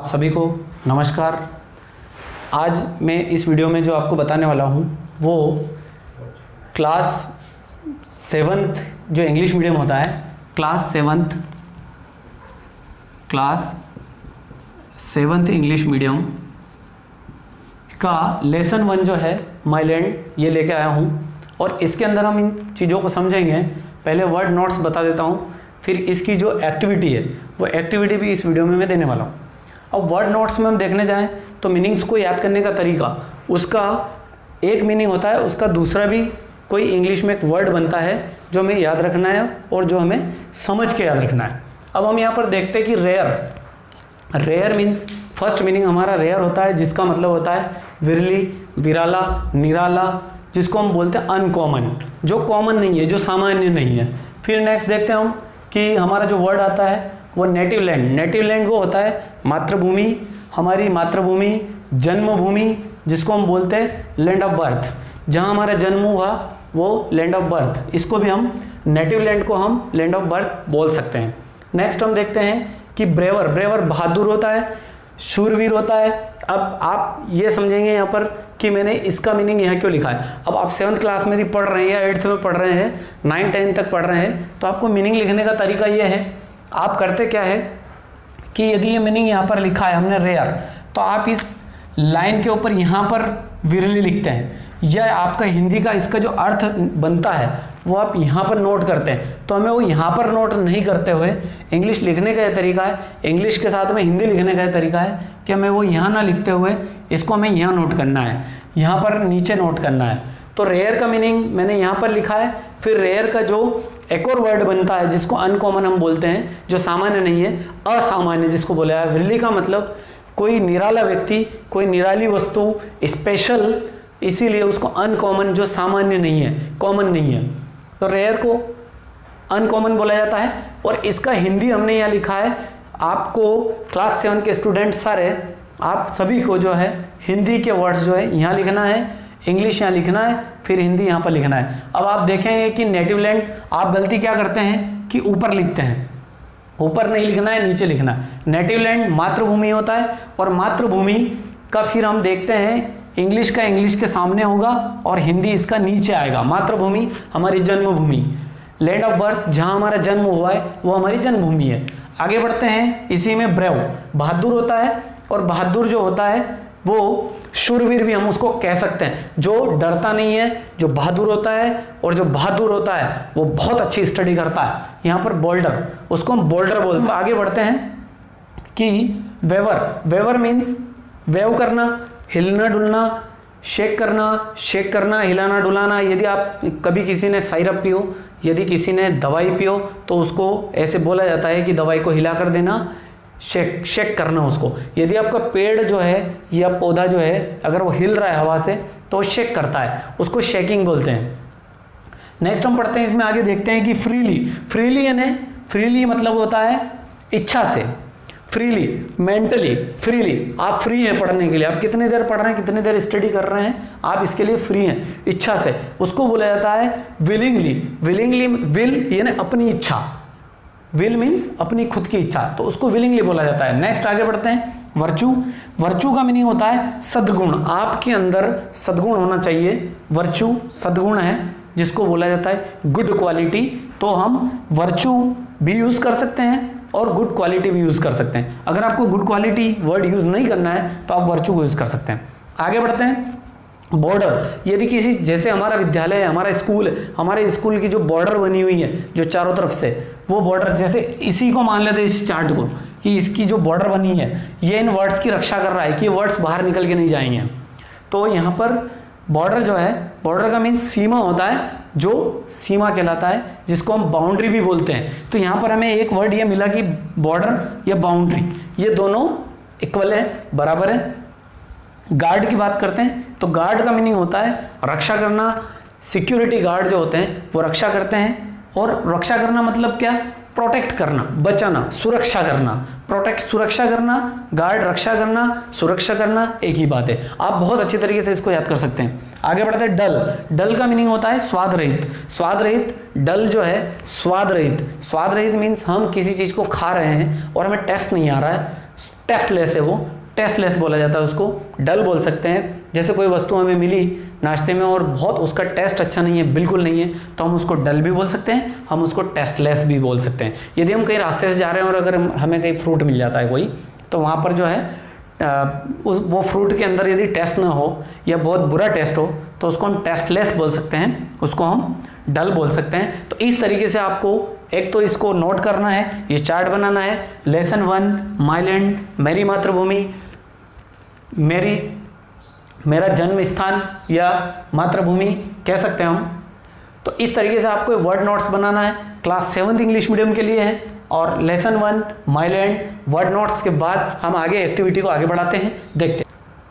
सभी को नमस्कार। आज मैं इस वीडियो में जो आपको बताने वाला हूँ वो क्लास 7th जो इंग्लिश मीडियम होता है, क्लास 7th इंग्लिश मीडियम का लेसन 1 जो है माई लैंड, ये लेके आया हूँ और इसके अंदर हम इन चीज़ों को समझेंगे। पहले वर्ड नोट्स बता देता हूँ, फिर इसकी जो एक्टिविटी है वो एक्टिविटी भी इस वीडियो में मैं देने वाला हूँ। अब वर्ड नोट्स में हम देखने जाएं तो मीनिंग्स को याद करने का तरीका, उसका एक मीनिंग होता है, उसका दूसरा भी कोई इंग्लिश में एक वर्ड बनता है जो हमें याद रखना है और जो हमें समझ के याद रखना है। अब हम यहाँ पर देखते हैं कि रेयर मीन्स फर्स्ट मीनिंग हमारा रेयर होता है, जिसका मतलब होता है विरली, विराला, निराला, जिसको हम बोलते हैं अनकॉमन, जो कॉमन नहीं है, जो सामान्य नहीं है। फिर नेक्स्ट देखते हैं हम कि हमारा जो वर्ड आता है वो नेटिव लैंड। नेटिव लैंड वो होता है मातृभूमि, हमारी मातृभूमि, जन्मभूमि, जिसको हम बोलते हैं लैंड ऑफ बर्थ, जहाँ हमारा जन्म हुआ वो लैंड ऑफ बर्थ, इसको भी हम नेटिव लैंड को हम लैंड ऑफ बर्थ बोल सकते हैं। नेक्स्ट हम देखते हैं कि ब्रेवर बहादुर होता है, शूरवीर होता है। अब आप ये समझेंगे यहाँ पर कि मैंने इसका मीनिंग यहाँ क्यों लिखा है। अब आप 7th क्लास में भी पढ़ रहे हैं या 8th में पढ़ रहे हैं, 9, 10 तक पढ़ रहे हैं, तो आपको मीनिंग लिखने का तरीका ये है, आप करते क्या है कि यदि ये मीनिंग यहाँ पर लिखा है हमने रेयर, तो आप इस लाइन के ऊपर यहाँ पर विरली लिखते हैं, या आपका हिंदी का इसका जो अर्थ बनता है वो आप यहाँ पर नोट करते हैं। तो हमें वो यहाँ पर नोट नहीं करते हुए इंग्लिश लिखने का ये तरीका है, इंग्लिश के साथ में हिंदी लिखने का ये तरीका है कि हमें वो यहाँ ना लिखते हुए इसको हमें यहाँ नोट करना है, यहाँ पर नीचे नोट करना है। तो रेयर का मीनिंग मैंने यहाँ पर लिखा है। फिर रेयर का जो एक और वर्ड बनता है जिसको अनकॉमन हम बोलते हैं, जो सामान्य नहीं है, असामान्य जिसको बोला है। विरली का मतलब कोई निराला व्यक्ति, कोई निराली वस्तु, स्पेशल, इसीलिए उसको अनकॉमन, जो सामान्य नहीं है, कॉमन नहीं है, तो रेयर को अनकॉमन बोला जाता है। और इसका हिंदी हमने यहाँ लिखा है। आपको क्लास 7 के स्टूडेंट सारे, आप सभी को जो है हिंदी के वर्ड्स जो है यहाँ लिखना है, इंग्लिश यहाँ लिखना है, फिर हिंदी यहाँ पर लिखना है। अब आप देखेंगे कि नेटिव लैंड आप गलती क्या करते हैं कि ऊपर लिखते हैं, ऊपर नहीं लिखना है, नीचे लिखना है। नेटिव लैंड मातृभूमि होता है और मातृभूमि का फिर हम देखते हैं इंग्लिश का इंग्लिश के सामने होगा और हिंदी इसका नीचे आएगा। मातृभूमि हमारी जन्मभूमि, लैंड ऑफ बर्थ, जहाँ हमारा जन्म हुआ है वो हमारी जन्मभूमि है। आगे बढ़ते हैं, इसी में ब्रेव बहादुर होता है, और बहादुर जो होता है वो शूरवीर भी हम उसको कह सकते हैं, जो डरता नहीं है, जो बहादुर होता है। और जो बहादुर होता है वो बहुत अच्छी स्टडी करता है। यहाँ पर बोल्डर, उसको हम बोल्डर बोलते हैं। आगे बढ़ते हैं कि वेवर मीन्स वेव करना, हिलना डुलना, शेक करना, हिलाना डुलाना। यदि आप कभी किसी ने साइरप पियो, यदि किसी ने दवाई पियो, तो उसको ऐसे बोला जाता है कि दवाई को हिला कर देना, शेक करना उसको। यदि आपका पेड़ जो है या पौधा जो है अगर वो हिल रहा है हवा से तो वो शेक करता है, उसको शेकिंग बोलते हैं। नेक्स्ट हम पढ़ते हैं, इसमें आगे देखते हैं कि फ्रीली यानी फ्रीली मतलब होता है इच्छा से, फ्रीली, मेंटली फ्रीली, आप फ्री हैं पढ़ने के लिए, आप कितनी देर पढ़ रहे हैं, कितनी देर स्टडी कर रहे हैं, आप इसके लिए फ्री हैं इच्छा से, उसको बोला जाता है विलिंगली। विल यानी अपनी इच्छा, विल मीन्स अपनी खुद की इच्छा, तो उसको विलिंगली बोला जाता है। नेक्स्ट आगे बढ़ते हैं, वर्चू का मीनिंग होता है सद्गुण, आपके अंदर सद्गुण होना चाहिए। वर्चू सद्गुण है जिसको बोला जाता है गुड क्वालिटी, तो हम वर्चू भी यूज कर सकते हैं और गुड क्वालिटी भी यूज कर सकते हैं। अगर आपको गुड क्वालिटी वर्ड यूज नहीं करना है तो आप वर्चू को यूज कर सकते हैं। आगे बढ़ते हैं, बॉर्डर, यदि किसी, जैसे हमारा विद्यालय है, हमारा स्कूल है, हमारे स्कूल की जो बॉर्डर बनी हुई है जो चारों तरफ से, वो बॉर्डर, जैसे इसी को मान लेते हैं, इस चार्ट को, कि इसकी जो बॉर्डर बनी है ये इन वर्ड्स की रक्षा कर रहा है कि वर्ड्स बाहर निकल के नहीं जाएंगे। तो यहाँ पर बॉर्डर जो है, बॉर्डर का मीन्स सीमा होता है, जो सीमा कहलाता है, जिसको हम बाउंड्री भी बोलते हैं। तो यहाँ पर हमें एक वर्ड ये मिला कि बॉर्डर या बाउंड्री, ये दोनों इक्वल है, बराबर है। गार्ड की बात करते हैं तो गार्ड का मीनिंग होता है रक्षा करना, सिक्योरिटी गार्ड जो होते हैं वो रक्षा करते हैं। और रक्षा करना मतलब क्या, प्रोटेक्ट करना, बचाना, सुरक्षा करना। प्रोटेक्ट सुरक्षा करना, गार्ड रक्षा करना, सुरक्षा करना एक ही बात है। आप बहुत अच्छी तरीके से इसको याद कर सकते हैं। आगे बढ़ते हैं, डल का मीनिंग होता है स्वाद रहित। डल जो है स्वाद रहित मीन्स हम किसी चीज को खा रहे हैं और हमें टेस्ट नहीं आ रहा है, टेस्टलेस है, वो टेस्टलेस बोला जाता है उसको, डल बोल सकते हैं। जैसे कोई वस्तु हमें मिली नाश्ते में और बहुत उसका टेस्ट अच्छा नहीं है, बिल्कुल नहीं है, तो हम उसको डल भी बोल सकते हैं, हम उसको टेस्टलेस भी बोल सकते हैं। यदि हम कहीं रास्ते से जा रहे हैं और अगर हमें कहीं फ्रूट मिल जाता है कोई, तो वहाँ पर जो है वो फ्रूट के अंदर यदि टेस्ट ना हो या बहुत बुरा टेस्ट हो तो उसको हम टेस्टलेस बोल सकते हैं, उसको हम डल बोल सकते हैं। तो इस तरीके से आपको एक तो इसको नोट करना है, ये चार्ट बनाना है। लेसन 1 माई लैंड, मेरी मातृभूमि, मेरा जन्म स्थान या मातृभूमि कह सकते हैं हम। तो इस तरीके से आपको वर्ड नोट्स बनाना है, क्लास 7th इंग्लिश मीडियम के लिए है। और लेसन 1 माई लैंड वर्ड नोट्स के बाद हम आगे एक्टिविटी को आगे बढ़ाते हैं, देखते हैं।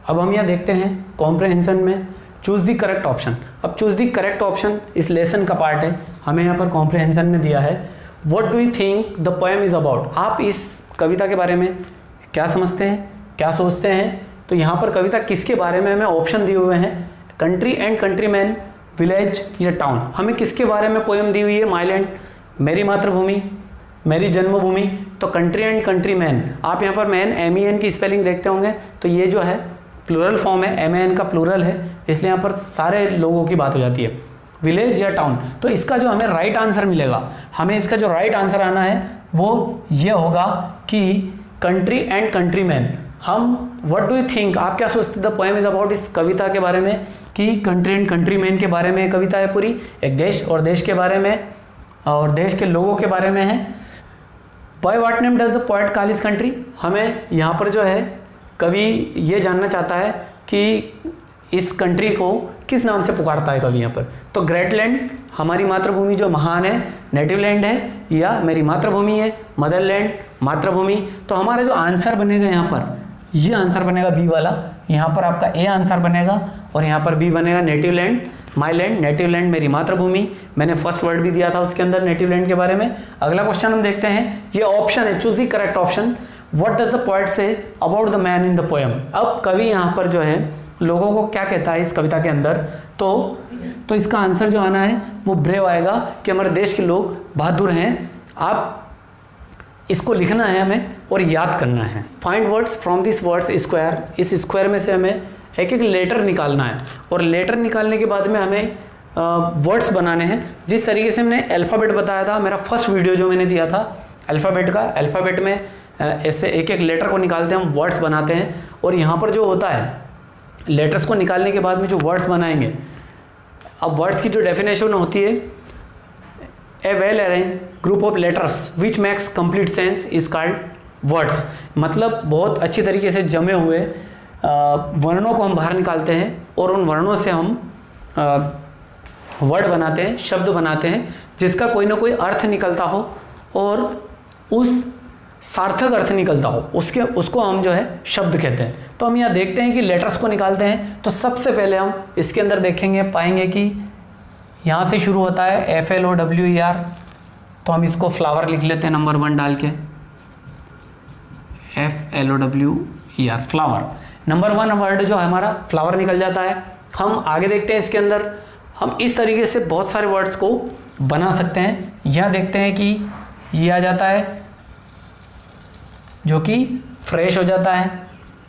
अब हम यहाँ देखते हैं कॉम्प्रहेंशन में चूज द करेक्ट ऑप्शन। अब चूज द करेक्ट ऑप्शन इस लेसन का पार्ट है, हमें यहाँ पर कॉम्प्रहेंशन में दिया है what do you think the poem is about. आप इस कविता के बारे में क्या समझते हैं, क्या सोचते हैं। तो यहाँ पर कविता किसके बारे में हमें ऑप्शन दिए हुए हैं, कंट्री एंड कंट्रीमैन, विलेज या टाउन। हमें किसके बारे में पोएम दी हुई है, माई लैंड, मेरी मातृभूमि, मेरी जन्मभूमि। तो कंट्री एंड कंट्रीमैन, आप यहाँ पर मैन MEN की स्पेलिंग देखते होंगे, तो ये जो है प्लूरल फॉर्म है, MEN का प्लूरल है, इसलिए यहाँ पर सारे लोगों की बात हो जाती है। विलेज या टाउन, तो इसका जो हमें राइट आंसर मिलेगा, हमें इसका जो राइट आंसर आना है वो ये होगा कि कंट्री एंड कंट्रीमैन। हम व्हाट डू यू थिंक, आप क्या सोचते द पोएम इज अबाउट, इस कविता के बारे में कि कंट्री एंड कंट्रीमैन के बारे में कविता है पूरी, एक देश और देश के बारे में और देश के लोगों के बारे में है। By what name does the poet call his country, हमें यहाँ पर जो है कवि ये जानना चाहता है कि इस कंट्री को किस नाम से पुकारता है कवि यहाँ पर। तो ग्रेट लैंड, हमारी मातृभूमि जो महान है, नेटिव लैंड है, या मेरी मातृभूमि है, मदर लैंड, मातृभूमि। तो हमारा जो आंसर बनेगा यहाँ पर, ये आंसर बनेगा बी वाला। यहाँ पर आपका ए आंसर बनेगा और यहाँ पर बी बनेगा नेटिव लैंड, माई लैंड, नेटिव लैंड मेरी मातृभूमि। मैंने फर्स्ट वर्ड भी दिया था उसके अंदर नेटिव लैंड के बारे में। अगला क्वेश्चन हम देखते हैं, ये ऑप्शन है, choose the correct option. What does the poet say about the man in the poem. अब कवि यहाँ पर जो है लोगों को क्या कहता है इस कविता के अंदर, तो इसका आंसर जो आना है वो ब्रेव आएगा कि हमारे देश के लोग बहादुर हैं। आप इसको लिखना है हमें और याद करना है। Find words from this words square, इस स्क्वायर में से हमें एक एक लेटर निकालना है और लेटर निकालने के बाद में हमें वर्ड्स बनाने हैं। जिस तरीके से मैंने अल्फ़ाबेट बताया था, मेरा फर्स्ट वीडियो जो मैंने दिया था अल्फ़ाबेट का, अल्फ़ाबेट में ऐसे एक एक लेटर को निकालते हैं, हम वर्ड्स बनाते हैं। और यहाँ पर जो होता है लेटर्स को निकालने के बाद में जो वर्ड्स बनाएंगे, अब वर्ड्स की जो डेफिनेशन होती है, a well arrange group of letters which makes complete sense is called words. मतलब बहुत अच्छी तरीके से जमे हुए वर्णों को हम बाहर निकालते हैं और उन वर्णों से हम वर्ड बनाते हैं, शब्द बनाते हैं, जिसका कोई ना कोई अर्थ निकलता हो और उस सार्थक अर्थ निकलता हो, उसको हम जो है शब्द कहते हैं। तो हम यहाँ देखते हैं कि लेटर्स को निकालते हैं। तो सबसे पहले हम इसके अंदर देखेंगे, पाएंगे कि यहाँ से शुरू होता है FLOWER, तो हम इसको फ्लावर लिख लेते हैं नंबर 1 डाल के, FLOWER फ्लावर। नंबर 1 वर्ड जो हमारा फ्लावर निकल जाता है। हम आगे देखते हैं इसके अंदर हम इस तरीके से बहुत सारे वर्ड्स को बना सकते हैं। यहाँ देखते हैं कि ये आ जाता है जो कि फ्रेश हो जाता है।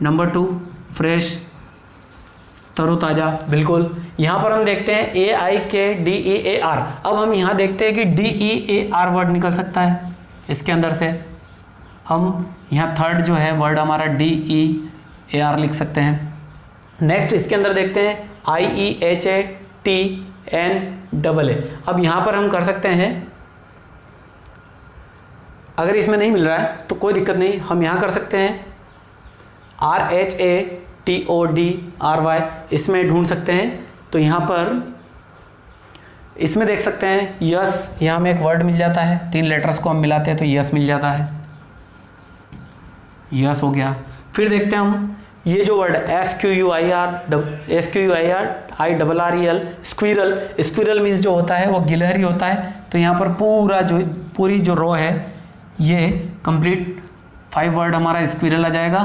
नंबर 2 फ्रेश, तरोताज़ा, बिल्कुल। यहाँ पर हम देखते हैं AIKDEAR। अब हम यहाँ देखते हैं कि DEAR वर्ड निकल सकता है इसके अंदर से। हम यहाँ थर्ड जो है वर्ड हमारा DEAR लिख सकते हैं। नेक्स्ट इसके अंदर देखते हैं IEHATNAA। अब यहाँ पर हम कर सकते हैं, अगर इसमें नहीं मिल रहा है तो कोई दिक्कत नहीं, हम यहाँ कर सकते हैं RHATODRY, इसमें ढूंढ सकते हैं। तो यहाँ पर इसमें देख सकते हैं यस, यहाँ में एक वर्ड मिल जाता है, 3 लेटर्स को हम मिलाते हैं तो यस मिल जाता है, यस हो गया। फिर देखते हैं हम ये जो word SQUIRREL, squirrel. Squirrel means जो होता है वो गिलहरी होता है। तो यहाँ पर पूरी जो रो है ये कंप्लीट 5 वर्ड हमारा स्क्विरल आ जाएगा,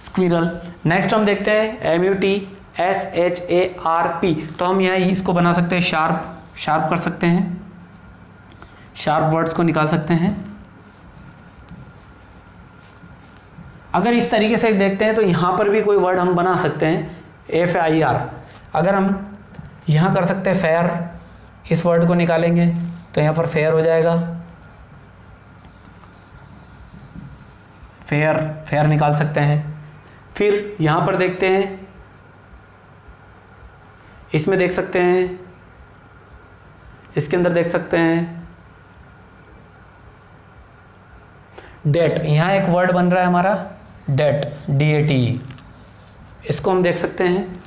स्क्विरल। नेक्स्ट हम देखते हैं MUTSHARP। तो हम यहाँ इसको बना सकते हैं शार्प कर सकते हैं, शार्प वर्ड्स को निकाल सकते हैं। अगर इस तरीके से देखते हैं तो यहाँ पर भी कोई वर्ड हम बना सकते हैं FIR। अगर हम यहाँ कर सकते हैं फेयर, इस वर्ड को निकालेंगे तो यहाँ पर फेयर हो जाएगा, फेयर फेयर निकाल सकते हैं। फिर यहाँ पर देखते हैं, इसमें देख सकते हैं, इसके अंदर देख सकते हैं डेट, यहाँ एक वर्ड बन रहा है हमारा डेट, DATE, इसको हम देख सकते हैं।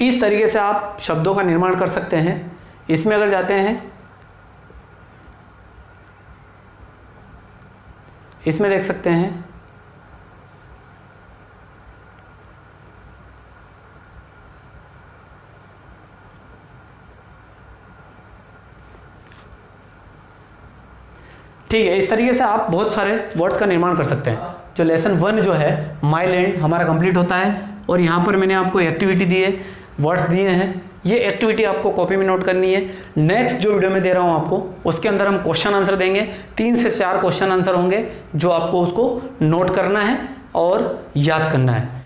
इस तरीके से आप शब्दों का निर्माण कर सकते हैं। इसमें अगर जाते हैं, इसमें देख सकते हैं ठीक है। इस तरीके से आप बहुत सारे वर्ड्स का निर्माण कर सकते हैं। जो लेसन 1 जो है माई लैंड हमारा कंप्लीट होता है। और यहाँ पर मैंने आपको एक्टिविटी दी है, वर्ड्स दिए हैं, ये एक्टिविटी आपको कॉपी में नोट करनी है। नेक्स्ट जो वीडियो में दे रहा हूँ आपको, उसके अंदर हम क्वेश्चन आंसर देंगे, 3 से 4 क्वेश्चन आंसर होंगे जो आपको उसको नोट करना है और याद करना है।